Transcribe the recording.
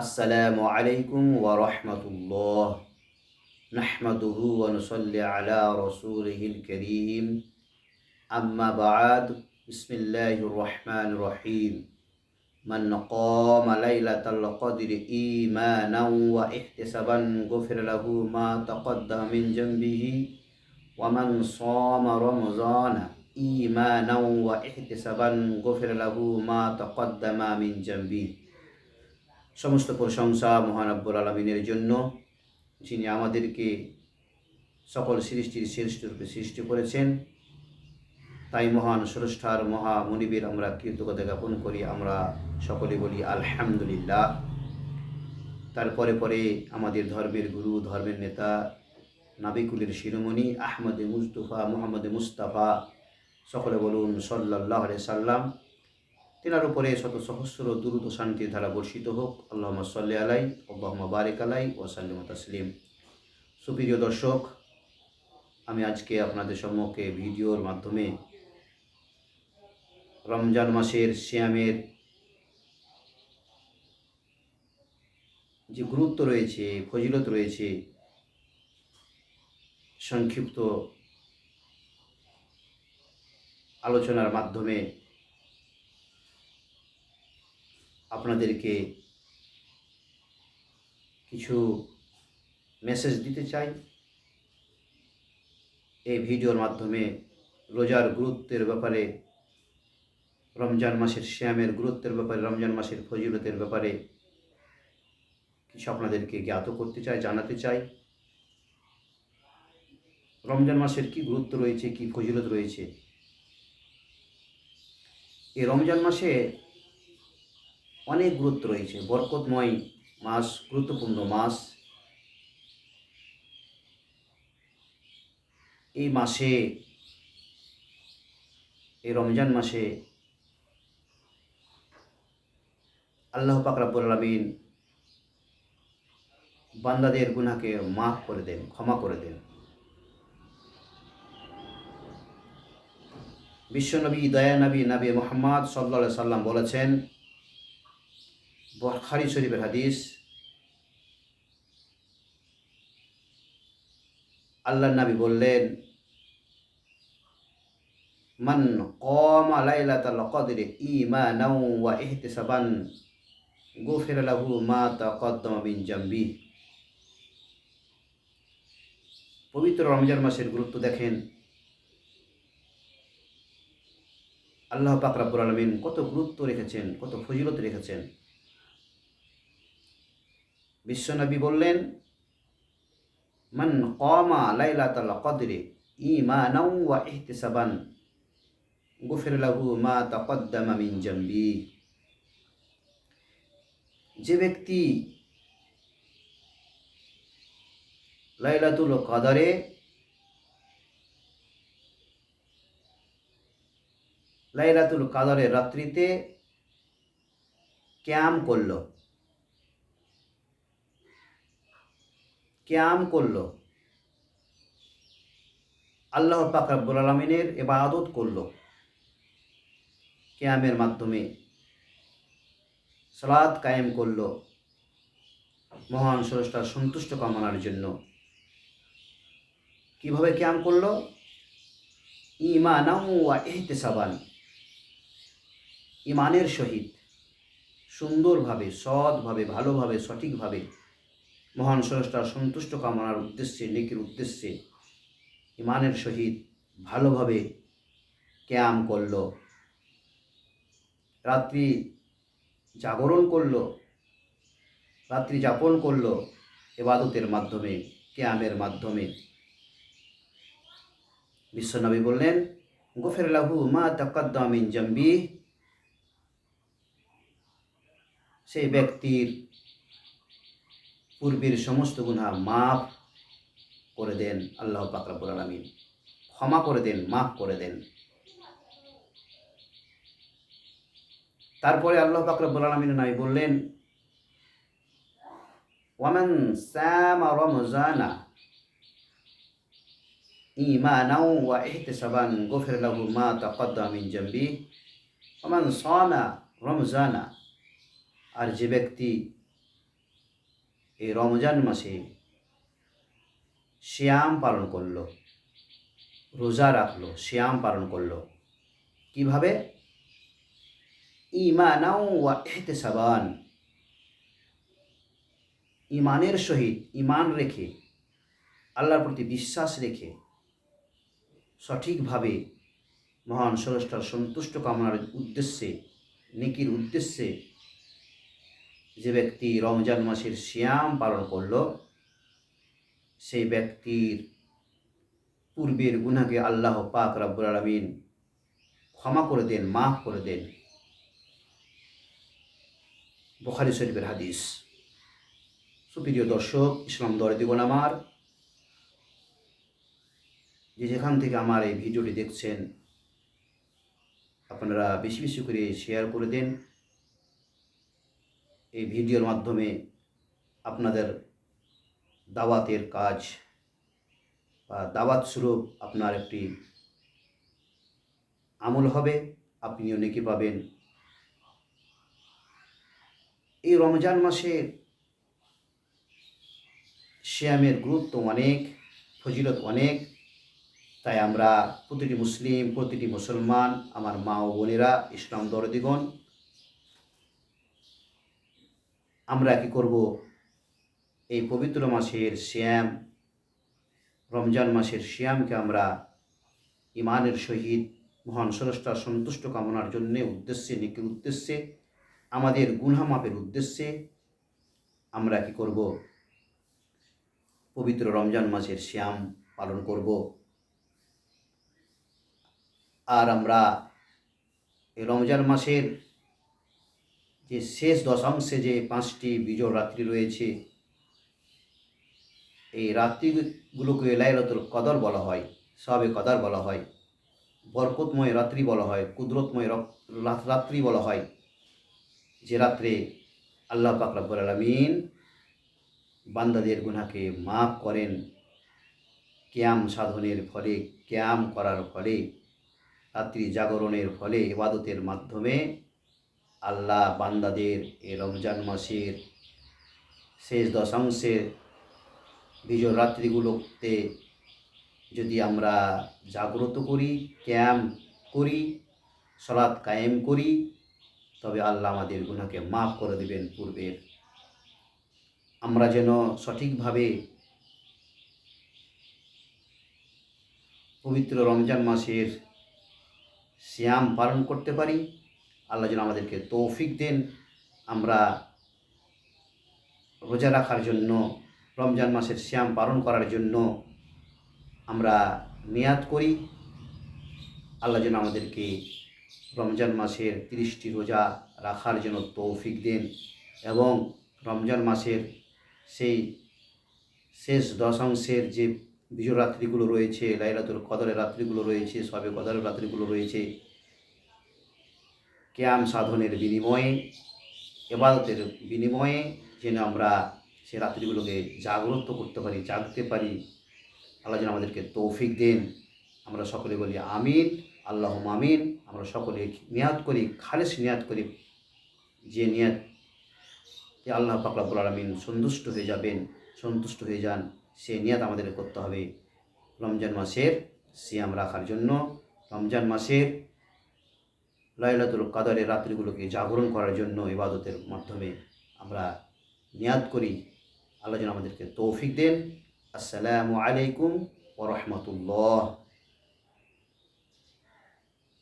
আসসালামু আলাইকুম ওয়া রাহমাতুল্লাহ। নাহমাদুহু ওয়া নুসাল্লি আলা রাসূলিহিল কারীম। আম্মা বা'দ। বিসমিল্লাহির রহমানির রহিম। মান ক্বামা লাইলাতাল কদরি ঈমানান ওয়া ইহতিসাবান গুফিরা লাহু মা তাকদ্দামা মিন যামবিহি ওয়া মান শামা রমজানা ঈমানান ওয়া ইহতিসাবান গুফিরা লাহু মা তাকদ্দামা মিন যামবিহি। সমস্ত প্রশংসা মহান রব্বুল আলামিনের জন্য, যিনি আমাদেরকে সকল সৃষ্টির শ্রেষ্ঠ রূপে সৃষ্টি করেছেন। তাই মহান স্রষ্টার মহা মনিবের আমরা কৃতজ্ঞতা জ্ঞাপন করি। আমরা সকলে বলি আলহামদুলিল্লাহ। তারপরে পরে আমাদের ধর্মের গুরু, ধর্মের নেতা, নাবিকুলের শিরোমণি আহমদে মুস্তফা মুহাম্মদে মুস্তাফা, সকলে বলুন সাল্লাল্লাহু আলাইহি সাল্লাম। তেনার উপরে শত সহস্র দুরূদ ও শান্তির ধারা বর্ষিত হোক। আল্লাহুম্মা সাল্লি আলাই আল্লাহুম্মা বারিক আলাই ওয়া সাল্লিম তাসলিম। সুপ্রিয় দর্শক, আমি আজকে আপনাদের সম্মুখে ভিডিওর মাধ্যমে রমজান মাসের সিয়ামের যে গুরুত্ব রয়েছে, ফজিলত রয়েছে, সংক্ষিপ্ত আলোচনার মাধ্যমে আপনাদেরকে কিছু মেসেজ দিতে চাই। এই ভিডিওর মাধ্যমে রোজার গুরুত্বের ব্যাপারে, রমজান মাসের সিয়ামের গুরুত্বের ব্যাপারে, রমজান মাসের ফজিলতের ব্যাপারে কিছু আপনাদেরকে জ্ঞাত করতে চাই, জানাতে চাই। রমজান মাসের কি গুরুত্ব রয়েছে, কি ফজিলত রয়েছে। এই রমজান মাসে অনেক গুরুত্ব রয়েছে। বরকতময় মাস, গুরুত্বপূর্ণ মাস। এই মাসে, এই রমজান মাসে আল্লাহ পাক রব্বুল আলামিন বান্দাদের গুনাহকে মাফ করে দেন, ক্ষমা করে দেন। বিশ্বনবী, দয়া নবী, নবী মুহাম্মদ সাল্লাল্লাহু আলাইহি সাল্লাম বলেছেন, বুখারী শরীফের হাদিস, আল্লাহর নবী বললেন, মান ক্বামা লাইলাতাল কদরি ঈমানান ওয়া ইহতিসাবান গুফিরা লাহু মা তাকদ্দামা মিন যামবি। পবিত্র রমজান মাসের গুরুত্ব দেখেন। আল্লাহ পাক রব্বুল আলামিন কত গুরুত্ব রেখেছেন, কত ফজিলত রেখেছেন। বিশ্বনবী বললেন, মান ক্বামা লাইলাতাল কদরি ঈমানান ওয়া ইহতিসাবান গুফিরা লাহু মা তাকদ্দামা মিন যামবি। যে ব্যক্তি লাইলাতুল কাদরের রাত্রিতে কিয়াম করলো, আল্লাহ পাক রব্বুল আলামিনের ইবাদত করলো, কিয়ামের মাধ্যমে সালাত কায়েম করলো মহান স্রষ্টার সন্তুষ্ট কামনার জন্য। কিভাবে কিয়াম করলো? ঈমানান ওয়া ইহতিসাবান, ঈমানের সহিত, সুন্দরভাবে, সৎভাবে, ভালোভাবে, সঠিকভাবে, মহান স্রষ্টার সন্তুষ্ট কামনার উদ্দেশ্যে, নেকির উদ্দেশ্যে ঈমানের সহিত ভালোভাবে কিয়াম করলো, রাত্রি জাগরণ করলো, রাত্রি যাপন করলো ইবাদতের মাধ্যমে, কিয়ামের মাধ্যমে। বিশ্বনবী বললেন, গুফিরা লাহু মা তাকদ্দামা মিন যামবি। সেই ব্যক্তির পূর্বের সমস্ত গুনাহ মাফ করে দেন আল্লাহ পাক রব্বুল আলামিন, ক্ষমা করে দেন, মাফ করে দেন। তারপরে আল্লাহ পাক রব্বুল আলামিন নবী বললেন, ওয়ামান সামা রমজানা ঈমানান ওয়া ইহতিসাবান গুফিরা লাহু মা তাকদ্দামা মিন যামবি। ওয়ামান সামা রমজানা, আর যে ব্যক্তি এই রমজান মাসে সিয়াম পালন করলো, রোজা রাখলো, সিয়াম পালন করলো। কিভাবে? ঈমানাও ওয়া ইহতিসাবান, ঈমানের সহিত, ঈমান রেখে, আল্লাহর প্রতি বিশ্বাস রেখে সঠিকভাবে মহান স্রষ্টার সন্তুষ্ট কামনার উদ্দেশ্যে, নেকির উদ্দেশ্যে যে ব্যক্তি রমজান মাসের সিয়াম পালন করল, সেই ব্যক্তির পূর্বের গুনাহকে আল্লাহ পাক রব্বুল আলামিন ক্ষমা করে দেন, মাফ করে দেন। বুখারী শরীফের হাদিস। সুপ্রিয় দর্শক, ইসলাম দরদিগণ আমার, যেখান থেকে আমার এই ভিডিওটি দেখছেন, আপনারা বেশি বেশি করে শেয়ার করে দেন। এই ভিডিওর মাধ্যমে আপনাদের দাওয়াতের কাজ বা দাওয়াত স্বরূপ আপনার একটি আমল হবে, আপনিও নেকি পাবেন। এই রমজান মাসের সিয়ামের গুরুত্ব অনেক, ফজিলত অনেক। তাই আমরা প্রতিটি মুসলিম, প্রতিটি মুসলমান, আমার মা ও বোনেরা, ইসলাম দরদিগণ, আমরা কি করব? এই পবিত্র মাসের সিয়াম, রমজান মাসের সিয়ামকে আমরা ঈমানের সহিত মহান স্রষ্টার সন্তুষ্ট কামনার জন্য উদ্দেশ্যে, নেকির উদ্দেশ্যে, আমাদের গুনাহ মাপের উদ্দেশ্যে আমরা কি করব? পবিত্র রমজান মাসের সিয়াম পালন করব। আর আমরা এই রমজান মাসের যে শেষ দশাংশে যে 5টি বিজোড় রাত্রি রয়েছে, এই রাত্রিগুলোকে লাইলাতুল কদর বলা হয়, শবে কদর বলা হয়, বরকতময় রাত্রি বলা হয়, কুদরতময় রাত্রি বলা হয়। যে রাত্রে আল্লাহ পাক রব্বুল আলামিন বান্দাদের গুনাহকে মাফ করেন কিয়াম সাধনের ফলে, কিয়াম করার ফলে, রাত্রি জাগরণের ফলে, ইবাদতের মাধ্যমে আল্লাহ বান্দাদের এই রমজান মাসের শেষ দশাংশের বিজয় রাত্রিগুলোতে যদি আমরা জাগ্রত করি, কিয়াম করি, সালাত কায়েম করি, তবে আল্লাহ আমাদের গুনাহকে মাফ করে দেবেন পূর্বের। আমরা যেন সঠিকভাবে পবিত্র রমজান মাসের সিয়াম পালন করতে পারি। আল্লাহ যেন আমাদেরকে তৌফিক দেন। আমরা রোজা রাখার জন্য, রমজান মাসের সিয়াম পালন করার জন্য আমরা নিয়াত করি। আল্লাহ যেন আমাদেরকে রমজান মাসের 30টি রোজা রাখার জন্য তৌফিক দেন এবং রমজান মাসের সেই শেষ দশাংশের যে বিজয় রাত্রিগুলো রয়েছে, লাইলাতুল কদরের রাত্রিগুলো রয়েছে, শবে কদরের রাত্রিগুলো রয়েছে, কিয়াম সাধনের বিনিময়ে, ইবাদতের বিনিময়ে যেন আমরা সে রাত্রিগুলোকে জাগ্রত করতে পারি, জাগতে পারি। আল্লাহ যেন আমাদেরকে তৌফিক দেন। আমরা সকলে বলি আমিন, আল্লাহুম্মা আমিন। আমরা সকলে নিয়াত করি, খালেস নিয়াত করি, যে নিয়াত আল্লাহ পাক রব্বুল আলামিন সন্তুষ্ট হয়ে যাবেন, সন্তুষ্ট হয়ে যান, সেই নিয়াত আমাদের করতে হবে রমজান মাসের সিয়াম রাখার জন্য। রমজান মাসের লাইলাতুল কদরের রাত্রিগুলোকে জাগরণ করার জন্য ইবাদতের মাধ্যমে আমরা নিয়াত করি। আল্লাহ যেন আমাদেরকে তৌফিক দেন। আসসালামু আলাইকুম ওয়া রাহমাতুল্লাহ।